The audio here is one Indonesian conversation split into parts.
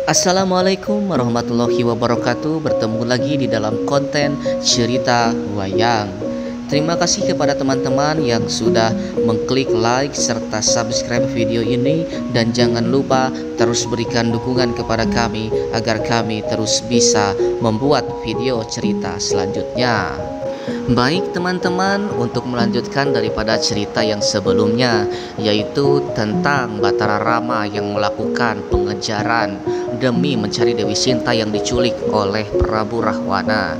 Assalamualaikum warahmatullahi wabarakatuh. Bertemu lagi di dalam konten cerita wayang. Terima kasih kepada teman-teman yang sudah mengklik like serta subscribe video ini. Dan jangan lupa terus berikan dukungan kepada kami agar kami terus bisa membuat video cerita selanjutnya. Baik teman-teman, untuk melanjutkan daripada cerita yang sebelumnya, yaitu tentang Batara Rama yang melakukan pengejaran demi mencari Dewi Sinta yang diculik oleh Prabu Rahwana.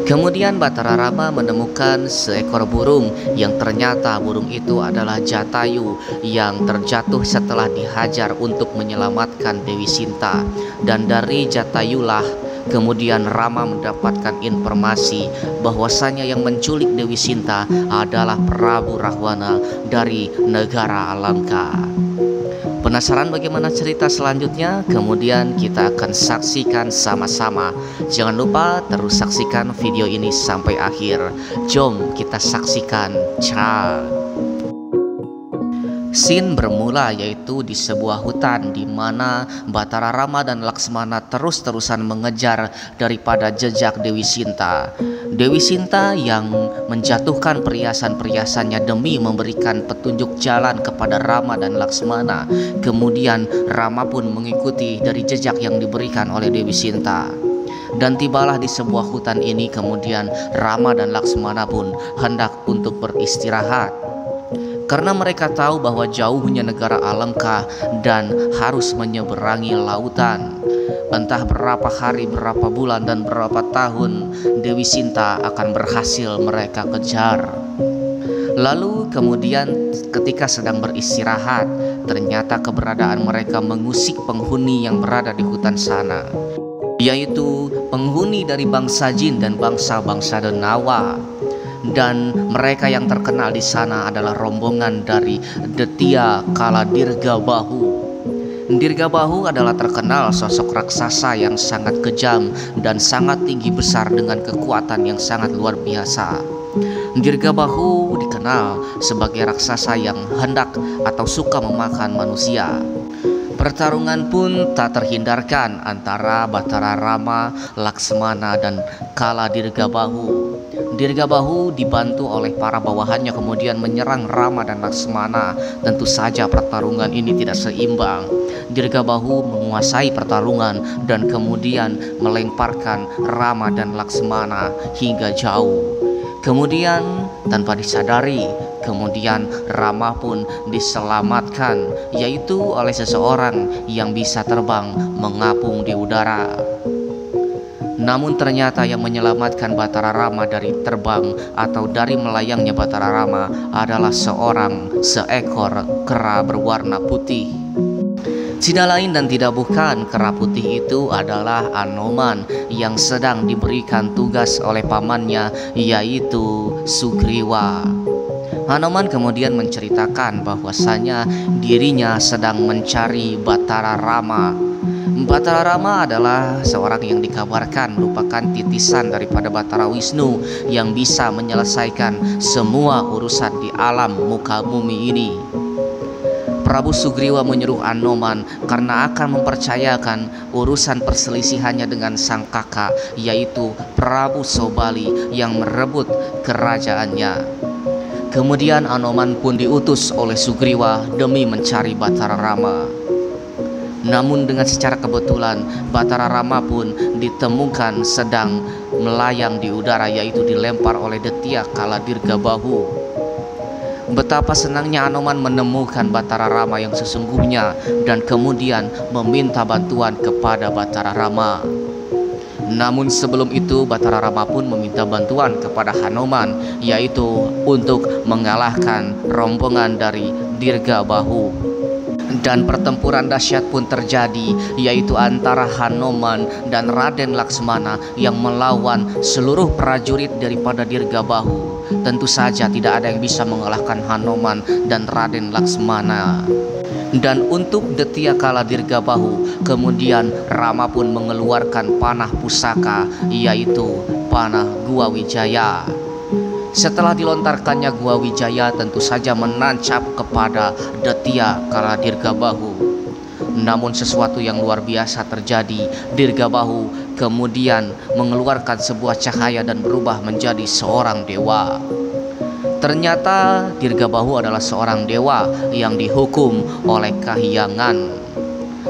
Kemudian Batara Rama menemukan seekor burung yang ternyata burung itu adalah Jatayu yang terjatuh setelah dihajar untuk menyelamatkan Dewi Sinta. Dan dari Jatayulah kemudian Rama mendapatkan informasi bahwasanya yang menculik Dewi Sinta adalah Prabu Rahwana dari negara Alangka. Penasaran bagaimana cerita selanjutnya? Kemudian kita akan saksikan sama-sama. Jangan lupa terus saksikan video ini sampai akhir. Jom kita saksikan. Scene bermula yaitu di sebuah hutan di mana Batara Rama dan Laksmana terus-terusan mengejar daripada jejak Dewi Sinta. Dewi Sinta yang menjatuhkan perhiasan-perhiasannya demi memberikan petunjuk jalan kepada Rama dan Laksmana. Kemudian Rama pun mengikuti dari jejak yang diberikan oleh Dewi Sinta. Dan tibalah di sebuah hutan ini, kemudian Rama dan Laksmana pun hendak untuk beristirahat. Karena mereka tahu bahwa jauhnya negara Alengka dan harus menyeberangi lautan. Entah berapa hari, berapa bulan, dan berapa tahun Dewi Sinta akan berhasil mereka kejar. Lalu kemudian ketika sedang beristirahat, ternyata keberadaan mereka mengusik penghuni yang berada di hutan sana, yaitu penghuni dari bangsa Jin dan bangsa-bangsa Denawa. Dan mereka yang terkenal di sana adalah rombongan dari Detya Kala Dirgabahu. Dirgabahu adalah terkenal sosok raksasa yang sangat kejam dan sangat tinggi besar dengan kekuatan yang sangat luar biasa. Dirgabahu dikenal sebagai raksasa yang hendak atau suka memakan manusia. Pertarungan pun tak terhindarkan antara Batara Rama, Laksmana, dan Kala Dirgabahu. Dirgabahu dibantu oleh para bawahannya kemudian menyerang Rama dan Laksmana. Tentu saja pertarungan ini tidak seimbang. Dirgabahu menguasai pertarungan dan kemudian melemparkan Rama dan Laksmana hingga jauh. Kemudian tanpa disadari, kemudian Rama pun diselamatkan, yaitu oleh seseorang yang bisa terbang mengapung di udara. Namun ternyata yang menyelamatkan Batara Rama dari terbang atau dari melayangnya Batara Rama adalah seekor kera berwarna putih. Tidak lain dan tidak bukan, kera putih itu adalah Anoman yang sedang diberikan tugas oleh pamannya, yaitu Sugriwa. Anoman kemudian menceritakan bahwasanya dirinya sedang mencari Batara Rama. Batara Rama adalah seorang yang dikabarkan merupakan titisan daripada Batara Wisnu yang bisa menyelesaikan semua urusan di alam muka bumi ini. Prabu Sugriwa menyuruh Anoman karena akan mempercayakan urusan perselisihannya dengan sang kakak, yaitu Prabu Sobali yang merebut kerajaannya. Kemudian Anoman pun diutus oleh Sugriwa demi mencari Batara Rama. Namun dengan secara kebetulan Batara Rama pun ditemukan sedang melayang di udara, yaitu dilempar oleh Detya Kala Dirgabahu. Betapa senangnya Anoman menemukan Batara Rama yang sesungguhnya dan kemudian meminta bantuan kepada Batara Rama. Namun sebelum itu Batara Rama pun meminta bantuan kepada Hanoman, yaitu untuk mengalahkan rombongan dari Dirgabahu. Dan pertempuran dahsyat pun terjadi, yaitu antara Hanoman dan Raden Laksmana yang melawan seluruh prajurit daripada Dirgabahu. Tentu saja tidak ada yang bisa mengalahkan Hanoman dan Raden Laksmana. Dan untuk Detya Kala Dirgabahu, kemudian Rama pun mengeluarkan panah pusaka, yaitu panah Gua Wijaya. Setelah dilontarkannya Gua Wijaya tentu saja menancap kepada Detya Kala Dirgabahu. Namun sesuatu yang luar biasa terjadi. Dirgabahu kemudian mengeluarkan sebuah cahaya dan berubah menjadi seorang dewa. Ternyata Dirgabahu adalah seorang dewa yang dihukum oleh Kahyangan.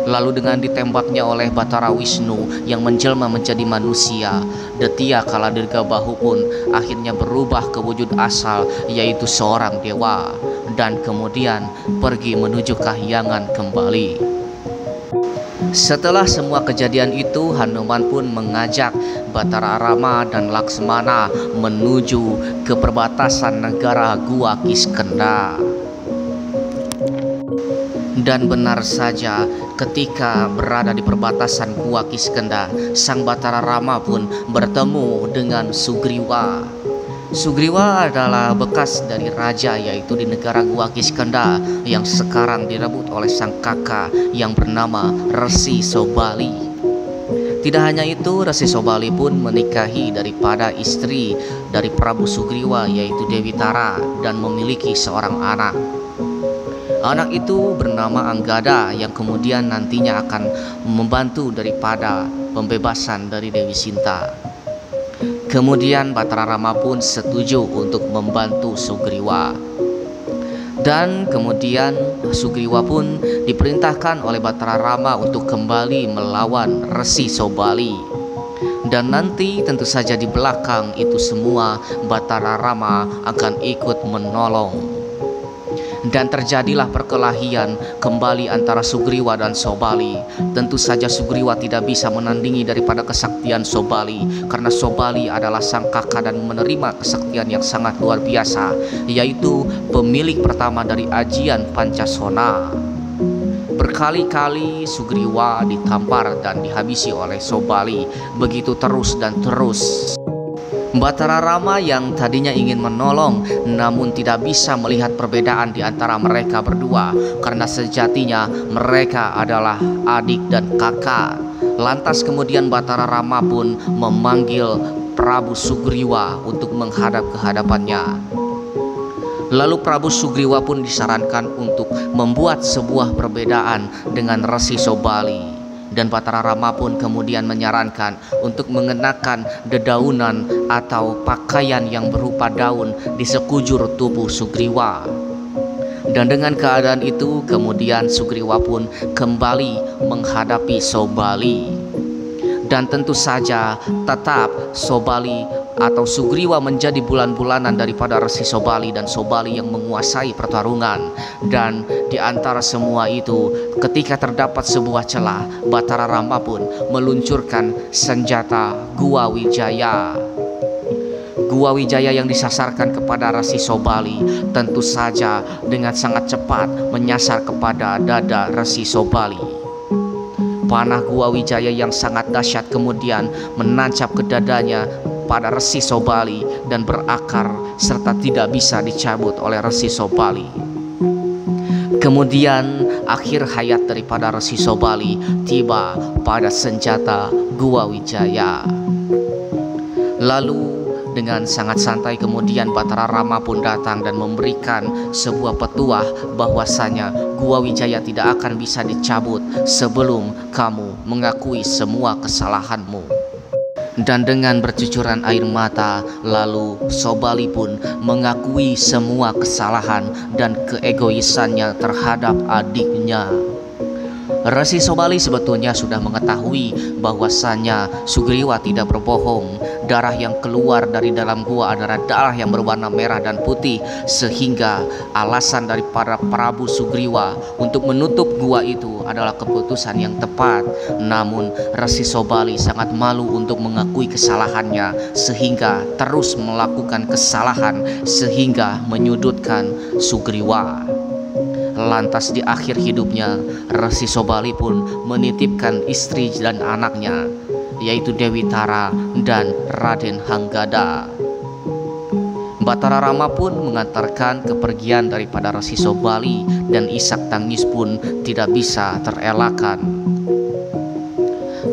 Lalu dengan ditembaknya oleh Batara Wisnu yang menjelma menjadi manusia, Detya Kala Dirgabahu pun akhirnya berubah ke wujud asal, yaitu seorang dewa, dan kemudian pergi menuju Kahyangan kembali. Setelah semua kejadian itu, Hanuman pun mengajak Batara Rama dan Laksmana menuju ke perbatasan negara Gua Kiskendha. Dan benar saja, ketika berada di perbatasan Gua Kiskendha, Sang Batara Rama pun bertemu dengan Sugriwa. Sugriwa adalah bekas dari raja, yaitu di negara Gua Kiskendha yang sekarang direbut oleh sang kakak yang bernama Resi Sobali. Tidak hanya itu, Resi Sobali pun menikahi daripada istri dari Prabu Sugriwa, yaitu Dewi Tara, dan memiliki seorang anak. Anak itu bernama Anggada yang kemudian nantinya akan membantu daripada pembebasan dari Dewi Sinta. Kemudian Batara Rama pun setuju untuk membantu Sugriwa. Dan kemudian Sugriwa pun diperintahkan oleh Batara Rama untuk kembali melawan Resi Sobali. Dan nanti tentu saja di belakang itu semua Batara Rama akan ikut menolong. Dan terjadilah perkelahian kembali antara Sugriwa dan Sobali. Tentu saja Sugriwa tidak bisa menandingi daripada kesaktian Sobali, karena Sobali adalah sang kakak dan menerima kesaktian yang sangat luar biasa, yaitu pemilik pertama dari ajian Pancasona. Berkali-kali Sugriwa ditampar dan dihabisi oleh Sobali, begitu terus dan terus. Batara Rama yang tadinya ingin menolong namun tidak bisa melihat perbedaan di antara mereka berdua, karena sejatinya mereka adalah adik dan kakak. Lantas kemudian Batara Rama pun memanggil Prabu Sugriwa untuk menghadap ke hadapannya. Lalu Prabu Sugriwa pun disarankan untuk membuat sebuah perbedaan dengan Resi Sobali. Dan Batara Rama pun kemudian menyarankan untuk mengenakan dedaunan atau pakaian yang berupa daun di sekujur tubuh Sugriwa. Dan dengan keadaan itu kemudian Sugriwa pun kembali menghadapi Sobali. Dan tentu saja tetap Sobali atau Sugriwa menjadi bulan-bulanan daripada Resi Sobali, dan Sobali yang menguasai pertarungan. Dan di antara semua itu, ketika terdapat sebuah celah, Batara Rama pun meluncurkan senjata Gua Wijaya. Gua Wijaya yang disasarkan kepada Resi Sobali tentu saja dengan sangat cepat menyasar kepada dada Resi Sobali. Panah Gua Wijaya yang sangat dahsyat kemudian menancap ke dadanya pada Resi Sobali dan berakar serta tidak bisa dicabut oleh Resi Sobali. Kemudian akhir hayat daripada Resi Sobali tiba pada senjata Gua Wijaya. Lalu dengan sangat santai kemudian Batara Rama pun datang dan memberikan sebuah petuah bahwasanya Gua Wijaya tidak akan bisa dicabut sebelum kamu mengakui semua kesalahanmu. Dan dengan bercucuran air mata, lalu Sobali pun mengakui semua kesalahan dan keegoisannya terhadap adiknya. Resi Sobali sebetulnya sudah mengetahui bahwasanya Sugriwa tidak berbohong. Darah yang keluar dari dalam gua adalah darah yang berwarna merah dan putih, sehingga alasan daripada Prabu Sugriwa untuk menutup gua itu adalah keputusan yang tepat. Namun Resi Sobali sangat malu untuk mengakui kesalahannya, sehingga terus melakukan kesalahan sehingga menyudutkan Sugriwa. Lantas di akhir hidupnya, Resi Sobali pun menitipkan istri dan anaknya, yaitu Dewi Tara dan Raden Hanggada. Batara Rama pun mengantarkan kepergian daripada Resi Sobali, dan isak tangis pun tidak bisa terelakkan.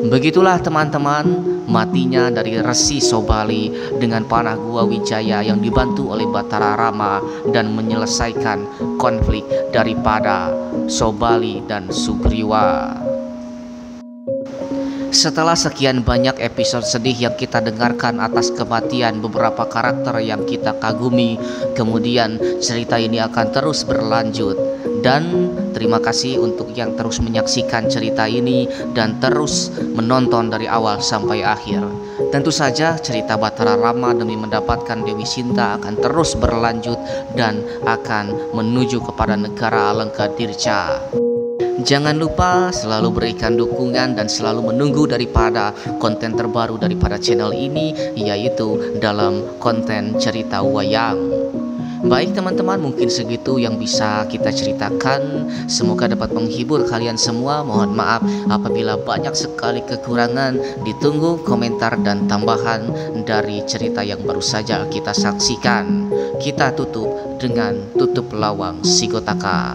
Begitulah teman-teman, matinya dari Resi Sobali dengan panah Gua Wijaya yang dibantu oleh Batara Rama dan menyelesaikan konflik daripada Sobali, dan Sugriwa. Setelah sekian banyak episode sedih yang kita dengarkan atas kematian beberapa karakter yang kita kagumi, kemudian cerita ini akan terus berlanjut. Dan terima kasih untuk yang terus menyaksikan cerita ini dan terus menonton dari awal sampai akhir. Tentu saja cerita Batara Rama demi mendapatkan Dewi Sinta akan terus berlanjut dan akan menuju kepada negara Alengkadirca. Jangan lupa selalu berikan dukungan dan selalu menunggu daripada konten terbaru daripada channel ini, yaitu dalam konten cerita wayang. Baik teman-teman, mungkin segitu yang bisa kita ceritakan. Semoga dapat menghibur kalian semua. Mohon maaf apabila banyak sekali kekurangan. Ditunggu komentar dan tambahan dari cerita yang baru saja kita saksikan. Kita tutup dengan tutup lawang Sigotaka.